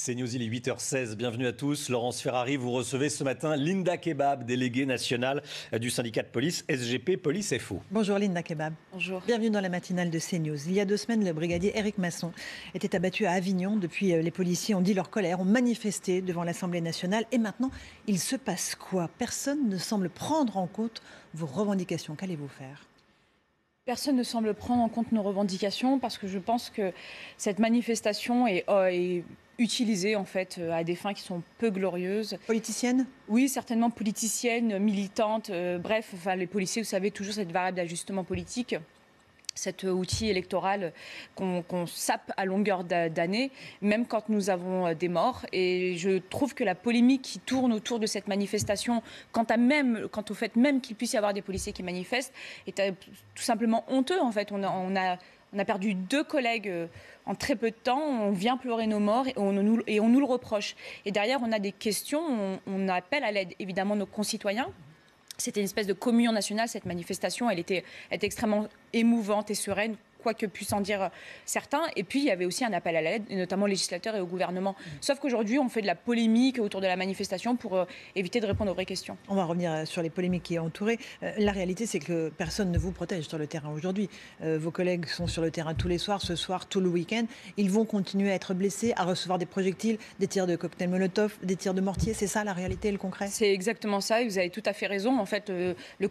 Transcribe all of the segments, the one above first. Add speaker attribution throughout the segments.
Speaker 1: C'est News, il est 8h16, bienvenue à tous. Laurence Ferrari, vous recevez ce matin Linda Kebab, déléguée nationale du syndicat de police SGP Police FO.
Speaker 2: Bonjour Linda Kebab.
Speaker 3: Bonjour.
Speaker 2: Bienvenue dans la matinale de CNews. Il y a 2 semaines, le brigadier Éric Masson était abattu à Avignon. Depuis, les policiers ont dit leur colère, ont manifesté devant l'Assemblée nationale. Et maintenant, il se passe quoi? Personne ne semble prendre en compte vos revendications. Qu'allez-vous faire?
Speaker 3: Personne ne semble prendre en compte nos revendications parce que je pense que cette manifestation est utilisée en fait à des fins qui sont peu glorieuses.
Speaker 2: Politicienne?
Speaker 3: Oui, certainement politicienne, militante, bref, enfin, les policiers, vous savez, toujours cette variable d'ajustement politique. Cet outil électoral qu'on sape à longueur d'année, même quand nous avons des morts. Et je trouve que la polémique qui tourne autour de cette manifestation, quant au fait même qu'il puisse y avoir des policiers qui manifestent, est tout simplement honteux. En fait, on a perdu 2 collègues en très peu de temps. On vient pleurer nos morts et on nous le reproche. Et derrière, on a des questions. On appelle à l'aide, évidemment, nos concitoyens. C'était une espèce de communion nationale, cette manifestation. Elle était extrêmement émouvante et sereine, quoi que puissent en dire certains. Et puis, il y avait aussi un appel à l'aide, notamment aux législateurs et au gouvernement. Sauf qu'aujourd'hui, on fait de la polémique autour de la manifestation pour éviter de répondre aux vraies questions.
Speaker 2: On va revenir sur les polémiques qui ont entouré. La réalité, c'est que personne ne vous protège sur le terrain aujourd'hui. Vos collègues sont sur le terrain tous les soirs, ce soir, tout le week-end. Ils vont continuer à être blessés, à recevoir des projectiles, des tirs de cocktail Molotov, des tirs de mortier. C'est ça la réalité et le concret?
Speaker 3: C'est exactement ça, et vous avez tout à fait raison. En fait, notre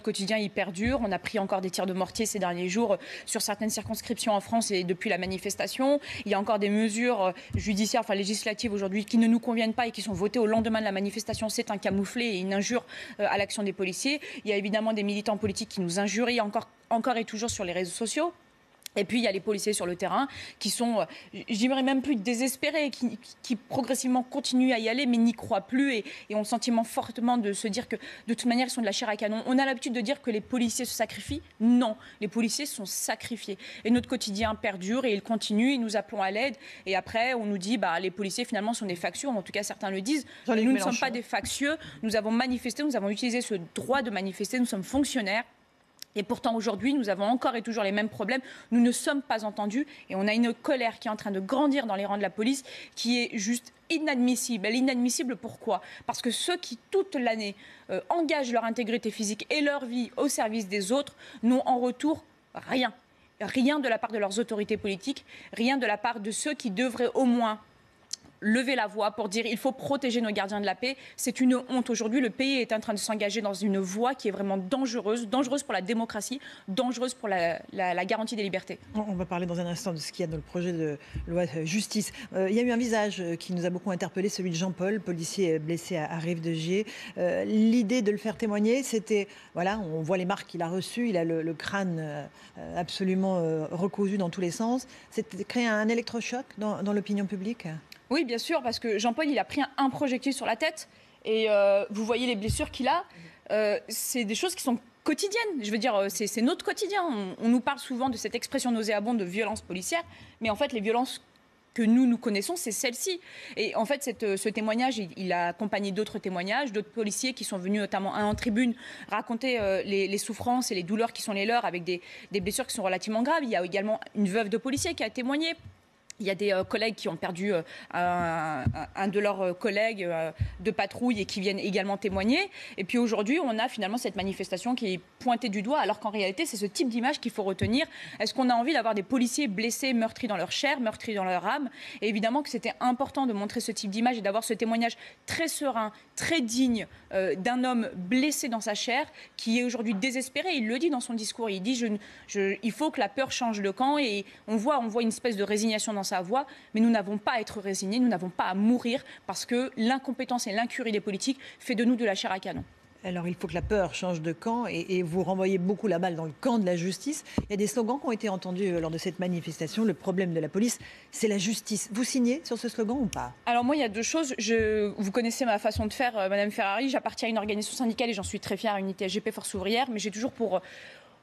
Speaker 3: quotidien, il perdure. On a pris encore des tirs de mortier ces derniers jours sur certaines circonscriptions en France et depuis la manifestation. Il y a encore des mesures judiciaires, enfin législatives aujourd'hui qui ne nous conviennent pas et qui sont votées au lendemain de la manifestation. C'est un camouflet et une injure à l'action des policiers. Il y a évidemment des militants politiques qui nous injurient encore et toujours sur les réseaux sociaux. Et puis, il y a les policiers sur le terrain qui sont, je dirais même plus désespérés, qui progressivement continuent à y aller, mais n'y croient plus et ont le sentiment fortement de se dire que, de toute manière, ils sont de la chair à canon. On a l'habitude de dire que les policiers se sacrifient. Non, les policiers sont sacrifiés. Et notre quotidien perdure et il continue, et nous appelons à l'aide. Et après, on nous dit, les policiers, finalement, sont des factieux. En tout cas, certains le disent. Nous ne sommes pas des factieux. Nous avons manifesté, nous avons utilisé ce droit de manifester. Nous sommes fonctionnaires. Et pourtant, aujourd'hui, nous avons encore et toujours les mêmes problèmes. Nous ne sommes pas entendus et on a une colère qui est en train de grandir dans les rangs de la police qui est juste inadmissible. Elle est inadmissible pourquoi? Parce que ceux qui, toute l'année, engagent leur intégrité physique et leur vie au service des autres n'ont en retour rien. Rien de la part de leurs autorités politiques, rien de la part de ceux qui devraient au moins lever la voix pour dire il faut protéger nos gardiens de la paix. C'est une honte. Aujourd'hui, le pays est en train de s'engager dans une voie qui est vraiment dangereuse pour la démocratie, dangereuse pour la garantie des libertés.
Speaker 2: On va parler dans un instant de ce qu'il y a dans le projet de loi justice. Il y a eu un visage qui nous a beaucoup interpellé, celui de Jean-Paul, policier blessé à Rive-de-Gier. L'idée de le faire témoigner, c'était, voilà, on voit les marques qu'il a reçues, il a le crâne absolument recousu dans tous les sens. C'était créer un électrochoc dans l'opinion publique?
Speaker 3: Oui, bien sûr, parce que Jean-Paul, il a pris un projectile sur la tête et vous voyez les blessures qu'il a. C'est des choses qui sont quotidiennes. Je veux dire, c'est notre quotidien. On nous parle souvent de cette expression nauséabonde de violence policière, mais en fait, les violences que nous connaissons, c'est celle-ci. Et en fait, ce témoignage, il a accompagné d'autres témoignages, d'autres policiers qui sont venus, notamment un en tribune, raconter les souffrances et les douleurs qui sont les leurs avec des blessures qui sont relativement graves. Il y a également une veuve de policier qui a témoigné. Il y a des collègues qui ont perdu un de leurs collègues de patrouille et qui viennent également témoigner. Et puis aujourd'hui, on a finalement cette manifestation qui est pointée du doigt, alors qu'en réalité, c'est ce type d'image qu'il faut retenir. Est-ce qu'on a envie d'avoir des policiers blessés, meurtris dans leur chair, meurtris dans leur âme? Et évidemment que c'était important de montrer ce type d'image et d'avoir ce témoignage très serein, très digne d'un homme blessé dans sa chair, qui est aujourd'hui désespéré. Il le dit dans son discours. Il dit il faut que la peur change de camp. Et on voit une espèce de résignation dans sa voix, mais nous n'avons pas à être résignés, nous n'avons pas à mourir parce que l'incompétence et l'incurie des politiques fait de nous de la chair à canon.
Speaker 2: Alors il faut que la peur change de camp et vous renvoyez beaucoup la balle dans le camp de la justice. Il y a des slogans qui ont été entendus lors de cette manifestation. Le problème de la police, c'est la justice. Vous signez sur ce slogan ou pas?
Speaker 3: Alors moi, il y a 2 choses. Vous connaissez ma façon de faire, Madame Ferrari. J'appartiens à une organisation syndicale et j'en suis très fière, une SGP Force ouvrière, mais j'ai toujours pour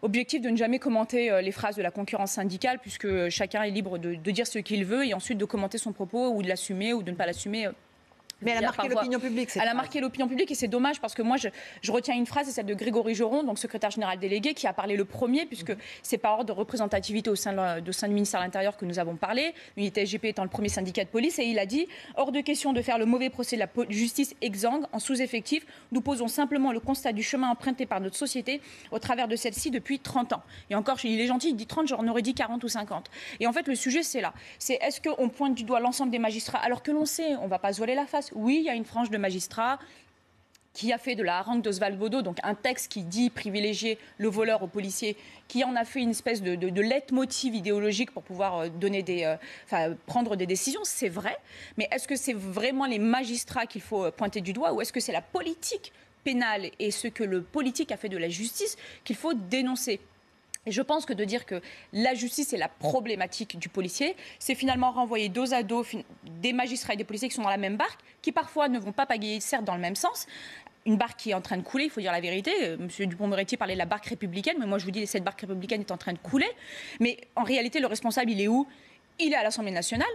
Speaker 3: objectif de ne jamais commenter les phrases de la concurrence syndicale, puisque chacun est libre de dire ce qu'il veut et ensuite de commenter son propos ou de l'assumer ou de ne pas l'assumer
Speaker 2: Mais elle a marqué l'opinion publique.
Speaker 3: Elle a marqué l'opinion publique et c'est dommage parce que moi, je retiens une phrase, c'est celle de Grégory Joron, donc secrétaire général délégué, qui a parlé le premier, puisque c'est par ordre de représentativité au sein du ministère de l'Intérieur que nous avons parlé, l'unité SGP étant le premier syndicat de police, et il a dit « Hors de question de faire le mauvais procès de la justice exsangue en sous-effectif, nous posons simplement le constat du chemin emprunté par notre société au travers de celle-ci depuis 30 ans. » Et encore, il est gentil, il dit 30, j'en aurais dit 40 ou 50. Et en fait, le sujet, c'est là. C'est est-ce qu'on pointe du doigt l'ensemble des magistrats, alors que l'on sait, on ne va pas se voiler la face. Oui, il y a une frange de magistrats qui a fait de la harangue d'Oswald Bodo, donc un texte qui dit privilégier le voleur au policier, qui en a fait une espèce de leitmotiv idéologique pour pouvoir prendre des décisions, c'est vrai. Mais est-ce que c'est vraiment les magistrats qu'il faut pointer du doigt ou est-ce que c'est la politique pénale et ce que le politique a fait de la justice qu'il faut dénoncer ? Et je pense que de dire que la justice est la problématique du policier, c'est finalement renvoyer dos à dos des magistrats et des policiers qui sont dans la même barque, qui parfois ne vont pas pagayer, certes, dans le même sens. Une barque qui est en train de couler, il faut dire la vérité. Monsieur Dupond-Moretti parlait de la barque républicaine, mais moi je vous dis, cette barque républicaine est en train de couler. Mais en réalité, le responsable, il est où ? Il est à l'Assemblée nationale.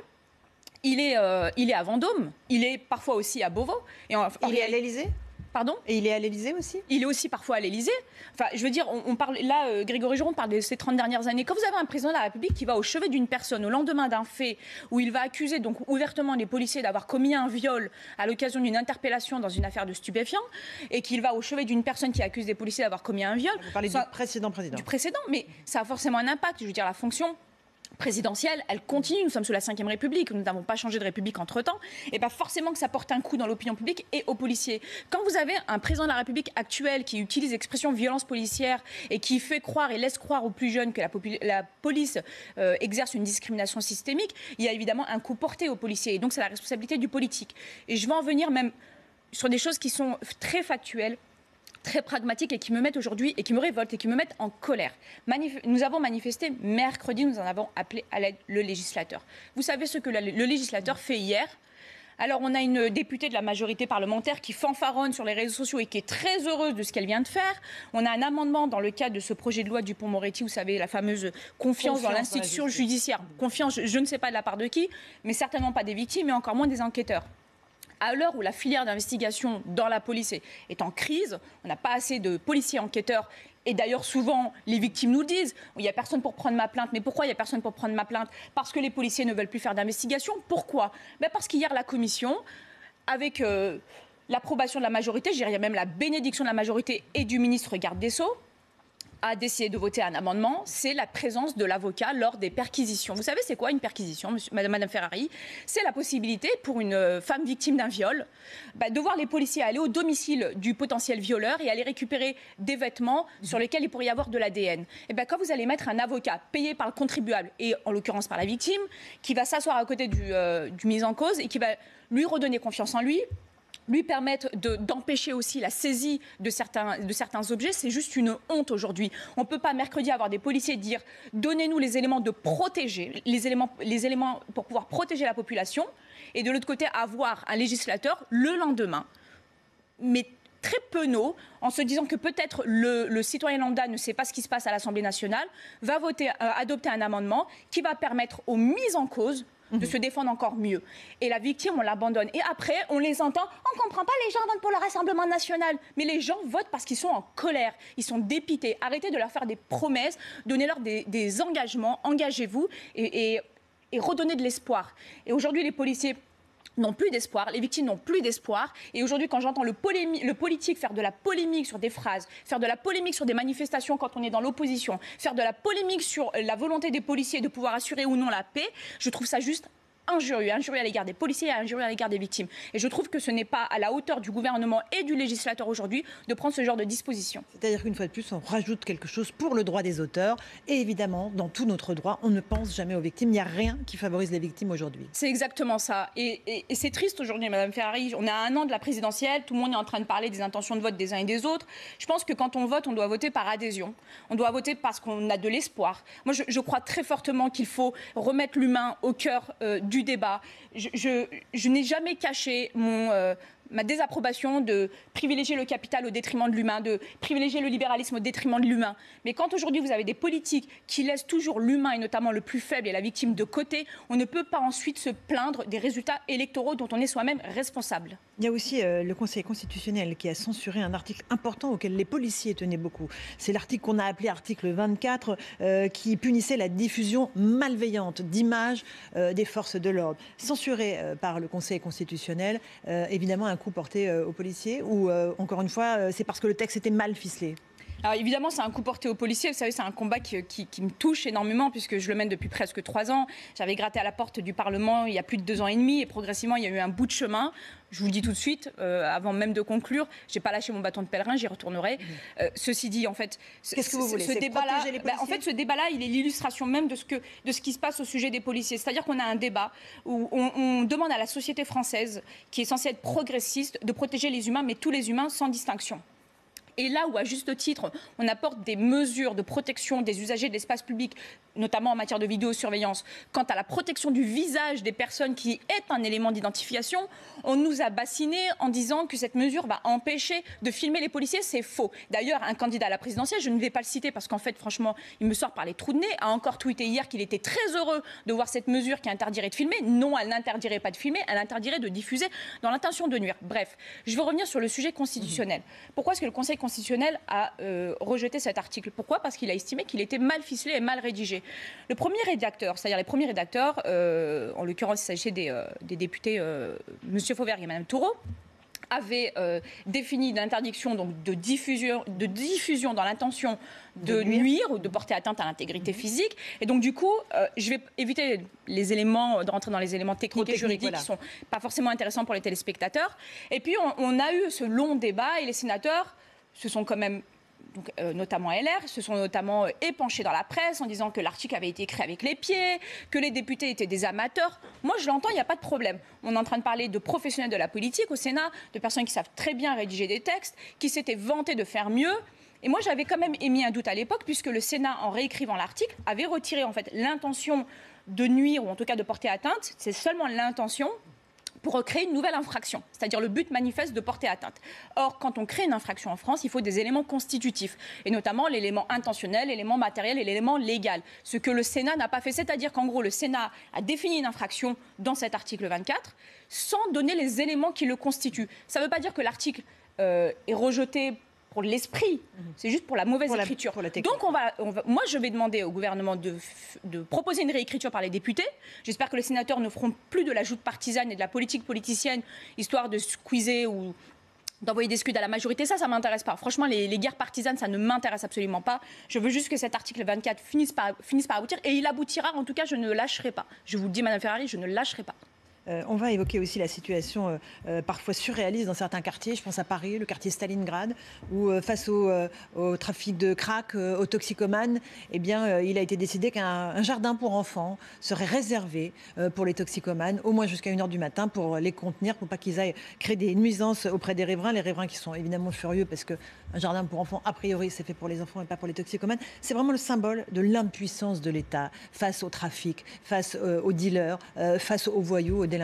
Speaker 3: Il est à Vendôme. Il est parfois aussi à Beauvau.
Speaker 2: Il est à l'Élysée ?
Speaker 3: Pardon ?
Speaker 2: Et il est à l'Élysée aussi ?
Speaker 3: Il est aussi parfois à l'Élysée. Enfin, je veux dire, on parle là, Grégory Joron parle de ces 30 dernières années. Quand vous avez un président de la République qui va au chevet d'une personne au lendemain d'un fait où il va accuser donc ouvertement les policiers d'avoir commis un viol à l'occasion d'une interpellation dans une affaire de stupéfiants et qu'il va au chevet d'une personne qui accuse des policiers d'avoir commis un viol.
Speaker 2: Vous parlez du précédent. Du
Speaker 3: précédent, mais ça a forcément un impact. Je veux dire, la fonction présidentielle, elle continue. Nous sommes sous la Ve République, nous n'avons pas changé de République entre-temps, et pas forcément que ça porte un coup dans l'opinion publique et aux policiers. Quand vous avez un président de la République actuel qui utilise l'expression violence policière et qui fait croire et laisse croire aux plus jeunes que la police exerce une discrimination systémique, il y a évidemment un coup porté aux policiers, et donc c'est la responsabilité du politique. Et je vais en venir même sur des choses qui sont très factuelles, très pragmatiques et qui me mettent aujourd'hui et qui me révoltent et qui me mettent en colère. Nous avons manifesté mercredi, nous en avons appelé à l'aide le législateur. Vous savez ce que le législateur fait hier ? Alors, on a une députée de la majorité parlementaire qui fanfaronne sur les réseaux sociaux et qui est très heureuse de ce qu'elle vient de faire. On a un amendement dans le cadre de ce projet de loi Dupond-Moretti, vous savez, la fameuse confiance dans l'institution judiciaire. Confiance, je ne sais pas de la part de qui, mais certainement pas des victimes et encore moins des enquêteurs. À l'heure où la filière d'investigation dans la police est en crise, on n'a pas assez de policiers enquêteurs. Et d'ailleurs, souvent, les victimes nous le disent. Il n'y a personne pour prendre ma plainte. Mais pourquoi il n'y a personne pour prendre ma plainte ? Parce que les policiers ne veulent plus faire d'investigation. Pourquoi ? Parce qu'hier, la commission, avec l'approbation de la majorité, je dirais même la bénédiction de la majorité et du ministre garde des Sceaux, a décidé de voter un amendement, c'est la présence de l'avocat lors des perquisitions. Vous savez, c'est quoi une perquisition, Madame Ferrari ? C'est la possibilité pour une femme victime d'un viol de voir les policiers aller au domicile du potentiel violeur et aller récupérer des vêtements sur lesquels il pourrait y avoir de l'ADN. Et quand vous allez mettre un avocat payé par le contribuable, et en l'occurrence par la victime, qui va s'asseoir à côté du mis en cause et qui va lui redonner confiance en lui permettre d'empêcher aussi la saisie de certains objets, c'est juste une honte aujourd'hui. On ne peut pas mercredi avoir des policiers dire « donnez-nous les éléments de protéger, les éléments pour pouvoir protéger la population » et de l'autre côté avoir un législateur le lendemain, mais très penaud, en se disant que peut-être le citoyen lambda ne sait pas ce qui se passe à l'Assemblée nationale, va adopter un amendement qui va permettre aux mises en cause de se défendre encore mieux. Et la victime, on l'abandonne. Et après, on les entend, on ne comprend pas, les gens votent pour le Rassemblement national. Mais les gens votent parce qu'ils sont en colère, ils sont dépités. Arrêtez de leur faire des promesses, donnez-leur des engagements, engagez-vous et redonnez de l'espoir. Et aujourd'hui, les policiers n'ont plus d'espoir, les victimes n'ont plus d'espoir. Et aujourd'hui, quand j'entends le politique faire de la polémique sur des phrases, faire de la polémique sur des manifestations quand on est dans l'opposition, faire de la polémique sur la volonté des policiers de pouvoir assurer ou non la paix, je trouve ça juste injurieux à l'égard des policiers et injurieux à l'égard des victimes. Et je trouve que ce n'est pas à la hauteur du gouvernement et du législateur aujourd'hui de prendre ce genre de disposition.
Speaker 2: C'est-à-dire qu'une fois de plus, on rajoute quelque chose pour le droit des auteurs. Et évidemment, dans tout notre droit, on ne pense jamais aux victimes. Il n'y a rien qui favorise les victimes aujourd'hui.
Speaker 3: C'est exactement ça. Et c'est triste aujourd'hui, Madame Ferrari. On a 1 an de la présidentielle. Tout le monde est en train de parler des intentions de vote des uns et des autres. Je pense que quand on vote, on doit voter par adhésion. On doit voter parce qu'on a de l'espoir. Moi, je crois très fortement qu'il faut remettre l'humain au cœur du débat. Je n'ai jamais caché ma désapprobation de privilégier le capital au détriment de l'humain, de privilégier le libéralisme au détriment de l'humain. Mais quand aujourd'hui vous avez des politiques qui laissent toujours l'humain, et notamment le plus faible et la victime, de côté, on ne peut pas ensuite se plaindre des résultats électoraux dont on est soi-même responsable.
Speaker 2: Il y a aussi le Conseil constitutionnel qui a censuré un article important auquel les policiers tenaient beaucoup. C'est l'article qu'on a appelé article 24 qui punissait la diffusion malveillante d'images des forces de l'ordre. Censuré par le Conseil constitutionnel, évidemment un coup porté aux policiers ou encore une fois c'est parce que le texte était mal ficelé?
Speaker 3: Alors évidemment, c'est un coup porté aux policiers. Vous savez, c'est un combat qui me touche énormément puisque je le mène depuis presque 3 ans. J'avais gratté à la porte du Parlement il y a plus de 2 ans et demi et progressivement, il y a eu un bout de chemin. Je vous le dis tout de suite, avant même de conclure, j'ai pas lâché mon bâton de pèlerin, j'y retournerai. Ceci dit, en fait,
Speaker 2: qu'est-ce que vous voulez?
Speaker 3: Ce débat-là, en fait, ce débat-là, il est l'illustration même de ce qui se passe au sujet des policiers. C'est-à-dire qu'on a un débat où on demande à la société française, qui est censée être progressiste, de protéger les humains, mais tous les humains sans distinction. Et là où, à juste titre, on apporte des mesures de protection des usagers de l'espace public, notamment en matière de vidéosurveillance, quant à la protection du visage des personnes qui est un élément d'identification, on nous a bassinés en disant que cette mesure va empêcher de filmer les policiers. C'est faux. D'ailleurs, un candidat à la présidentielle, je ne vais pas le citer parce qu'en fait, franchement, il me sort par les trous de nez, a encore tweeté hier qu'il était très heureux de voir cette mesure qui interdirait de filmer. Non, elle n'interdirait pas de filmer, elle interdirait de diffuser dans l'intention de nuire. Bref, je veux revenir sur le sujet constitutionnel. Pourquoi est-ce que le Conseil constitutionnel a rejeté cet article? Pourquoi? Parce qu'il a estimé qu'il était mal ficelé et mal rédigé. Le premier rédacteur, c'est-à-dire les premiers rédacteurs, en l'occurrence il s'agissait des députés M. Fauvergue et Mme Toureau, avait défini l'interdiction de diffusion dans l'intention de nuire ou de porter atteinte à l'intégrité physique. Et donc du coup, je vais éviter de rentrer dans les éléments techniques et juridiques qui ne sont pas forcément intéressants pour les téléspectateurs. Et puis on a eu ce long débat et les sénateurs se sont quand même, donc, notamment LR, se sont notamment épanchés dans la presse en disant que l'article avait été écrit avec les pieds, que les députés étaient des amateurs. Moi, je l'entends, il n'y a pas de problème. On est en train de parler de professionnels de la politique au Sénat, de personnes qui savent très bien rédiger des textes, qui s'étaient vantés de faire mieux. Et moi, j'avais quand même émis un doute à l'époque, puisque le Sénat, en réécrivant l'article, avait retiré en fait l'intention de nuire, ou en tout cas de porter atteinte. C'est seulement l'intention pour créer une nouvelle infraction, c'est-à-dire le but manifeste de porter atteinte. Or, quand on crée une infraction en France, il faut des éléments constitutifs, et notamment l'élément intentionnel, l'élément matériel et l'élément légal. Ce que le Sénat n'a pas fait, c'est-à-dire qu'en gros, le Sénat a défini une infraction dans cet article 24 sans donner les éléments qui le constituent. Ça ne veut pas dire que l'article est rejeté pour l'esprit, c'est juste pour la mauvaise écriture. Donc moi je vais demander au gouvernement de proposer une réécriture par les députés. J'espère que les sénateurs ne feront plus de la joute partisane et de la politique politicienne, histoire de squeezer ou d'envoyer des scuds à la majorité. Ça m'intéresse pas. Franchement, les guerres partisanes, ça ne m'intéresse absolument pas. Je veux juste que cet article 24 finisse par aboutir, et il aboutira. En tout cas, je ne lâcherai pas. Je vous le dis, Madame Ferrari, je ne lâcherai pas.
Speaker 2: On va évoquer aussi la situation parfois surréaliste dans certains quartiers. Je pense à Paris, le quartier Stalingrad, où face au trafic de crack, aux toxicomanes, eh bien, il a été décidé qu'un jardin pour enfants serait réservé pour les toxicomanes, au moins jusqu'à 1h du matin, pour les contenir, pour pas qu'ils aillent créer des nuisances auprès des riverains. Les riverains qui sont évidemment furieux parce qu'un jardin pour enfants, a priori, c'est fait pour les enfants et pas pour les toxicomanes. C'est vraiment le symbole de l'impuissance de l'État face au trafic, face aux dealers, face aux voyous, aux délinquants.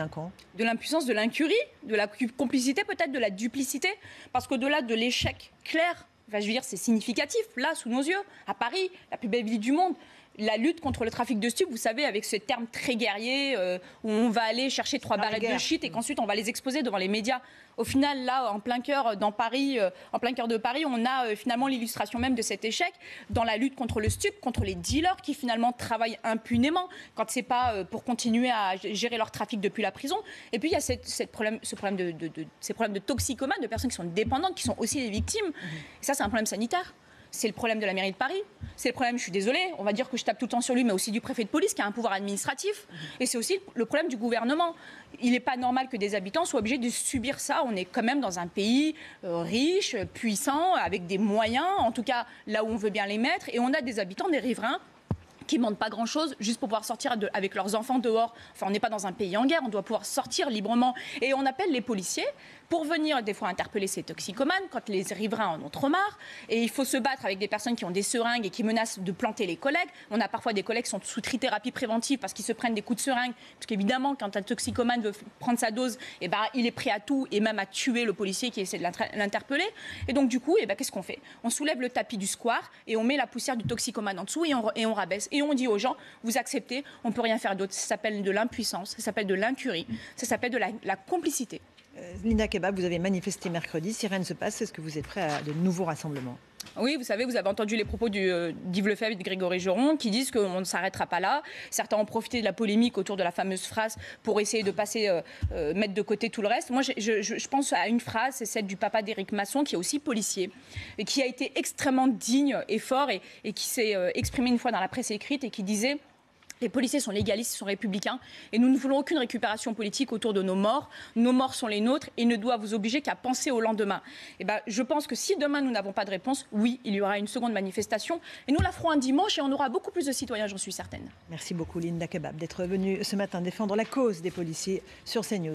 Speaker 3: De l'impuissance, de l'incurie, de la complicité, peut-être de la duplicité, parce qu'au-delà de l'échec clair, je veux dire, c'est significatif, là, sous nos yeux, à Paris, la plus belle ville du monde, la lutte contre le trafic de stupes, vous savez, avec ce terme très guerrier, où on va aller chercher 3 barrettes de shit et qu'ensuite on va les exposer devant les médias. Au final, là, en plein cœur de Paris, on a finalement l'illustration même de cet échec dans la lutte contre le stup, contre les dealers qui finalement travaillent impunément quand c'est pas pour continuer à gérer leur trafic depuis la prison. Et puis il y a ce problème de toxicomanes, de personnes qui sont dépendantes, qui sont aussi des victimes. Et ça, c'est un problème sanitaire. C'est le problème de la mairie de Paris, c'est le problème, je suis désolée, on va dire que je tape tout le temps sur lui, mais aussi du préfet de police qui a un pouvoir administratif. Et c'est aussi le problème du gouvernement. Il n'est pas normal que des habitants soient obligés de subir ça. On est quand même dans un pays riche, puissant, avec des moyens, en tout cas là où on veut bien les mettre. Et on a des habitants, des riverains, qui ne demandent pas grand-chose, juste pour pouvoir sortir avec leurs enfants dehors. Enfin, on n'est pas dans un pays en guerre, on doit pouvoir sortir librement. Et on appelle les policiers, pour venir des fois interpeller ces toxicomanes quand les riverains en ont trop marre. Et il faut se battre avec des personnes qui ont des seringues et qui menacent de planter les collègues. On a parfois des collègues qui sont sous trithérapie préventive parce qu'ils se prennent des coups de seringue. Parce qu'évidemment, quand un toxicomane veut prendre sa dose, il est prêt à tout et même à tuer le policier qui essaie de l'interpeller. Et donc du coup, qu'est-ce qu'on fait? On soulève le tapis du square et on met la poussière du toxicomane en dessous et on rabaisse. Et on dit aux gens, vous acceptez, on ne peut rien faire d'autre. Ça s'appelle de l'impuissance, ça s'appelle de l'incurie, ça s'appelle de la complicité.
Speaker 2: Linda Kebab, vous avez manifesté mercredi. Si rien ne se passe, est-ce que vous êtes prêt à de nouveaux rassemblements?
Speaker 3: Oui, vous savez, vous avez entendu les propos d'Yves Lefebvre et de Grégory Joron qui disent qu'on ne s'arrêtera pas là. Certains ont profité de la polémique autour de la fameuse phrase pour essayer de mettre de côté tout le reste. Moi, je pense à une phrase, c'est celle du papa d'Éric Masson, qui est aussi policier, et qui a été extrêmement digne et fort, et qui s'est exprimé une fois dans la presse écrite et qui disait: les policiers sont légalistes, sont républicains et nous ne voulons aucune récupération politique autour de nos morts. Nos morts sont les nôtres et ne doivent vous obliger qu'à penser au lendemain. Je pense que si demain nous n'avons pas de réponse, oui, il y aura une seconde manifestation et nous la ferons un dimanche et on aura beaucoup plus de citoyens, j'en suis certaine.
Speaker 2: Merci beaucoup Linda Kebab d'être venue ce matin défendre la cause des policiers sur CNews.